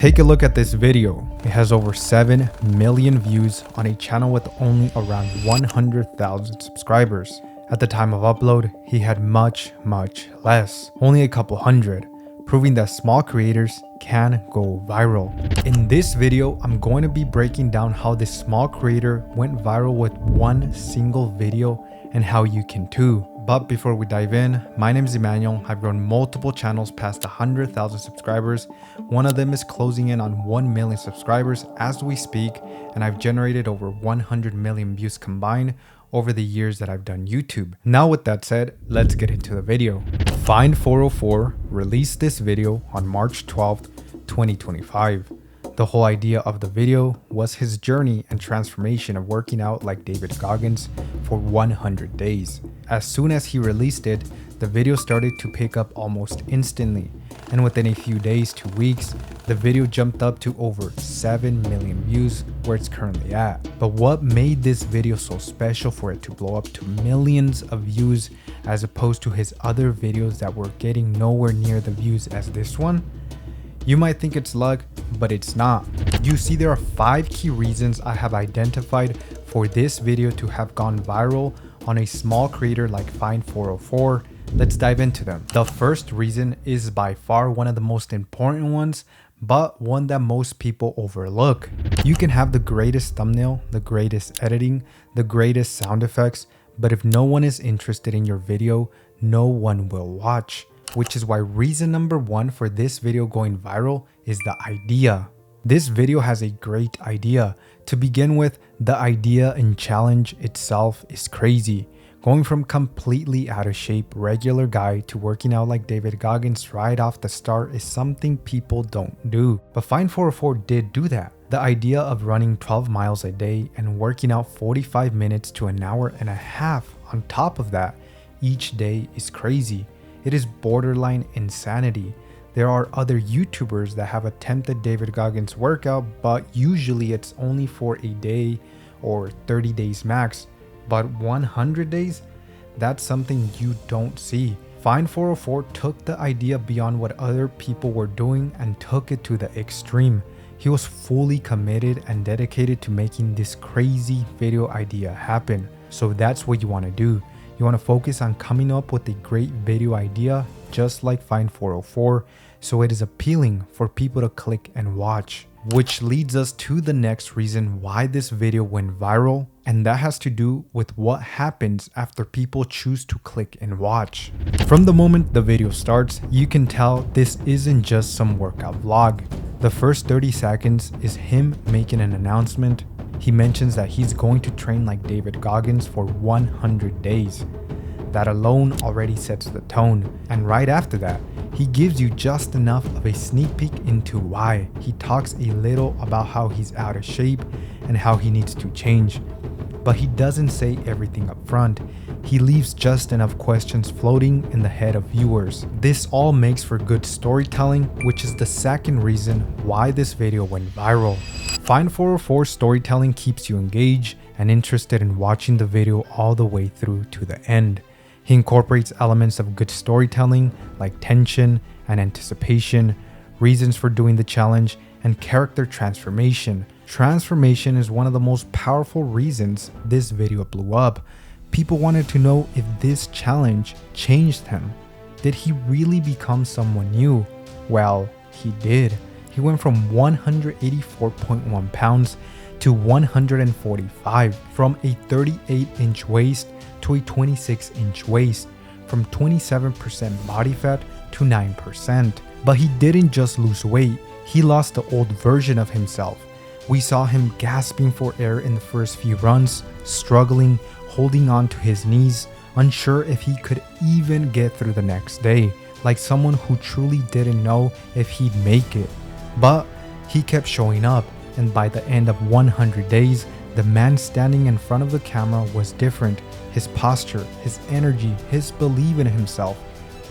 Take a look at this video. It has over 7 million views on a channel with only around 100,000 subscribers. At the time of upload, he had much less, only a couple hundred, proving that small creators can go viral. In this video, I'm going to be breaking down how this small creator went viral with one single video and how you can too. But before we dive in, my name is Emmanuel. I've grown multiple channels past 100,000 subscribers. One of them is closing in on 1 million subscribers as we speak, and I've generated over 100 million views combined over the years that I've done YouTube. Now with that said, let's get into the video. Find404 released this video on March 12th, 2025. The whole idea of the video was his journey and transformation of working out like David Goggins for 100 days. As soon as he released it, the video started to pick up almost instantly, and within a few days to weeks, the video jumped up to over 7 million views where it's currently at. But what made this video so special for it to blow up to millions of views as opposed to his other videos that were getting nowhere near the views as this one? You might think it's luck, but it's not. You see, there are 5 key reasons I have identified for this video to have gone viral on a small creator like Find404. Let's dive into them. The first reason is by far one of the most important ones, but one that most people overlook. You can have the greatest thumbnail, the greatest editing, the greatest sound effects, but if no one is interested in your video, no one will watch. Which is why reason number 1 for this video going viral is the idea. This video has a great idea. To begin with, the idea and challenge itself is crazy. Going from completely out of shape regular guy to working out like David Goggins right off the start is something people don't do. But Find404 did do that. The idea of running 12 miles a day and working out 45 minutes to an hour and a half on top of that each day is crazy. It is borderline insanity. There are other YouTubers that have attempted David Goggins' workout, but usually it's only for a day or 30 days max. But 100 days? That's something you don't see. Find404 took the idea beyond what other people were doing and took it to the extreme. He was fully committed and dedicated to making this crazy video idea happen. So that's what you want to do. You want to focus on coming up with a great video idea just like Find404 so it is appealing for people to click and watch. Which leads us to the next reason why this video went viral, and that has to do with what happens after people choose to click and watch. From the moment the video starts, you can tell this isn't just some workout vlog. The first 30 seconds is him making an announcement. He mentions that he's going to train like David Goggins for 100 days. That alone already sets the tone. And right after that, he gives you just enough of a sneak peek into why. He talks a little about how he's out of shape and how he needs to change. But he doesn't say everything up front. He leaves just enough questions floating in the head of viewers. This all makes for good storytelling, which is the second reason why this video went viral. Find404 storytelling keeps you engaged and interested in watching the video all the way through to the end. He incorporates elements of good storytelling like tension and anticipation, reasons for doing the challenge, and character transformation. Transformation is one of the most powerful reasons this video blew up. People wanted to know if this challenge changed him. Did he really become someone new? Well, he did. He went from 184.1 pounds to 145, from a 38-inch waist to a 26-inch waist, from 27% body fat to 9%. But he didn't just lose weight, he lost the old version of himself. We saw him gasping for air in the first few runs, struggling, holding on to his knees, unsure if he could even get through the next day, like someone who truly didn't know if he'd make it. But he kept showing up, and by the end of 100 days, the man standing in front of the camera was different. His posture, his energy, his belief in himself,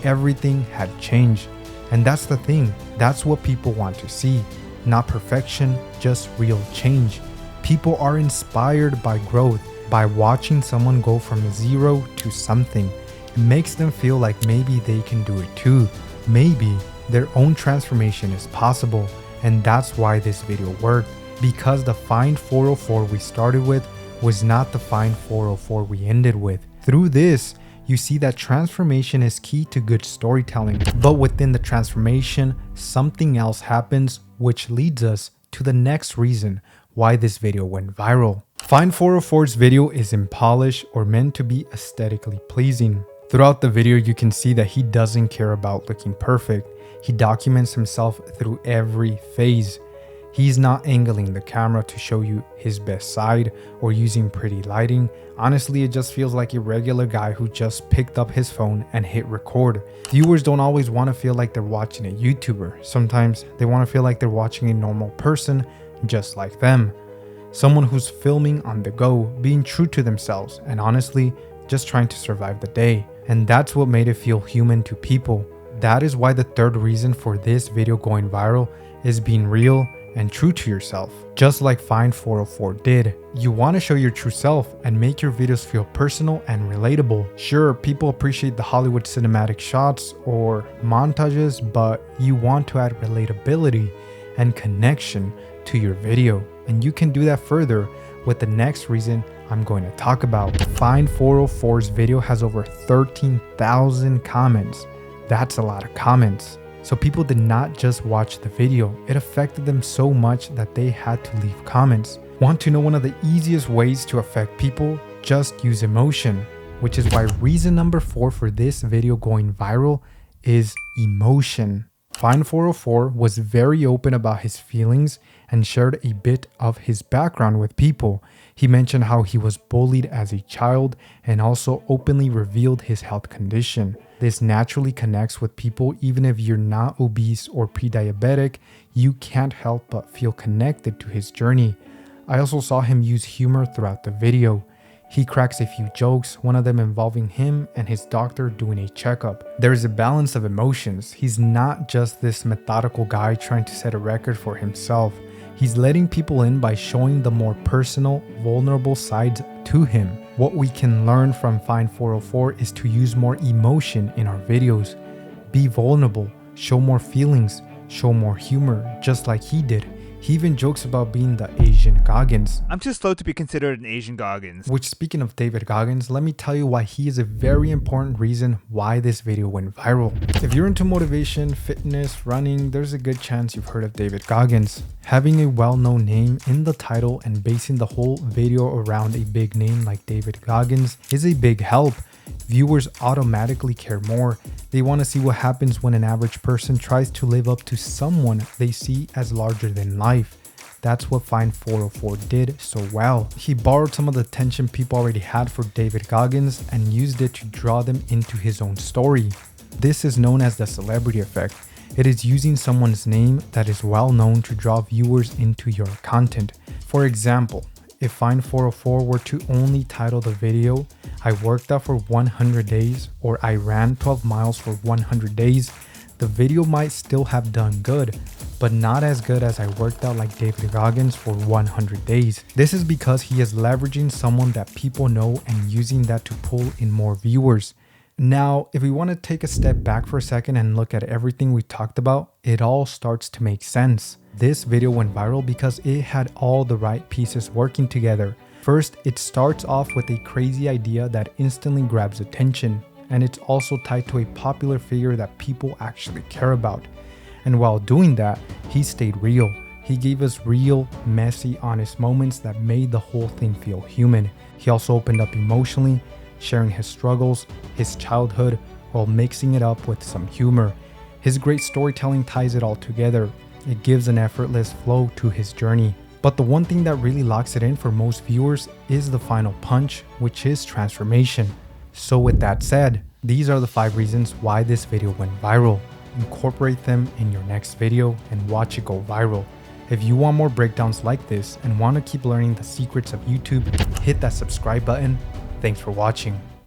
everything had changed. And that's the thing, that's what people want to see. Not perfection, just real change. People are inspired by growth, by watching someone go from 0 to something. It makes them feel like maybe they can do it too. Maybe their own transformation is possible. And that's why this video worked, because the Find 404 we started with was not the Find 404 we ended with. Through this, you see that transformation is key to good storytelling, but within the transformation, something else happens, which leads us to the next reason why this video went viral. Find 404's video is impolished or meant to be aesthetically pleasing. Throughout the video, you can see that he doesn't care about looking perfect. He documents himself through every phase. He's not angling the camera to show you his best side or using pretty lighting. Honestly, it just feels like a regular guy who just picked up his phone and hit record. Viewers don't always want to feel like they're watching a YouTuber. Sometimes they want to feel like they're watching a normal person just like them. Someone who's filming on the go, being true to themselves, and honestly, just trying to survive the day. And that's what made it feel human to people. That is why the third reason for this video going viral is being real and true to yourself. Just like Find 404 did. You want to show your true self and make your videos feel personal and relatable. Sure, people appreciate the Hollywood cinematic shots or montages, but you want to add relatability and connection to your video. And you can do that further with the next reason I'm going to talk about. Find 404's video has over 13,000 comments. That's a lot of comments. So people did not just watch the video, it affected them so much that they had to leave comments. Want to know one of the easiest ways to affect people? Just use emotion, which is why reason number 4 for this video going viral is emotion. Find 404 was very open about his feelings and shared a bit of his background with people. He mentioned how he was bullied as a child and also openly revealed his health condition. This naturally connects with people. Even if you're not obese or pre-diabetic, you can't help but feel connected to his journey. I also saw him use humor throughout the video. He cracks a few jokes, one of them involving him and his doctor doing a checkup. There is a balance of emotions. He's not just this methodical guy trying to set a record for himself. He's letting people in by showing the more personal, vulnerable sides to him. What we can learn from Find 404 is to use more emotion in our videos. Be vulnerable, show more feelings, show more humor, just like he did. He even jokes about being the Asian Goggins. I'm too slow to be considered an Asian Goggins. Which, speaking of David Goggins, let me tell you why he is a very important reason why this video went viral. If you're into motivation, fitness, running, there's a good chance you've heard of David Goggins. Having a well-known name in the title and basing the whole video around a big name like David Goggins is a big help. Viewers automatically care more. They want to see what happens when an average person tries to live up to someone they see as larger than life. That's what Find 404 did so well. He borrowed some of the attention people already had for David Goggins and used it to draw them into his own story. This is known as the celebrity effect. It is using someone's name that is well known to draw viewers into your content. For example, if Find 404 were to only title the video, I worked out for 100 days or I ran 12 miles for 100 days, the video might still have done good, but not as good as I worked out like David Goggins for 100 days. This is because he is leveraging someone that people know and using that to pull in more viewers. Now, if we want to take a step back for a second and look at everything we talked about, it all starts to make sense. This video went viral because it had all the right pieces working together. First, it starts off with a crazy idea that instantly grabs attention, and it's also tied to a popular figure that people actually care about. And while doing that, he stayed real. He gave us real, messy, honest moments that made the whole thing feel human. He also opened up emotionally, sharing his struggles, his childhood, while mixing it up with some humor. His great storytelling ties it all together. It gives an effortless flow to his journey. But the one thing that really locks it in for most viewers is the final punch, which is transformation. So with that said, these are the 5 reasons why this video went viral. Incorporate them in your next video and watch it go viral. If you want more breakdowns like this and want to keep learning the secrets of YouTube, hit that subscribe button. Thanks for watching.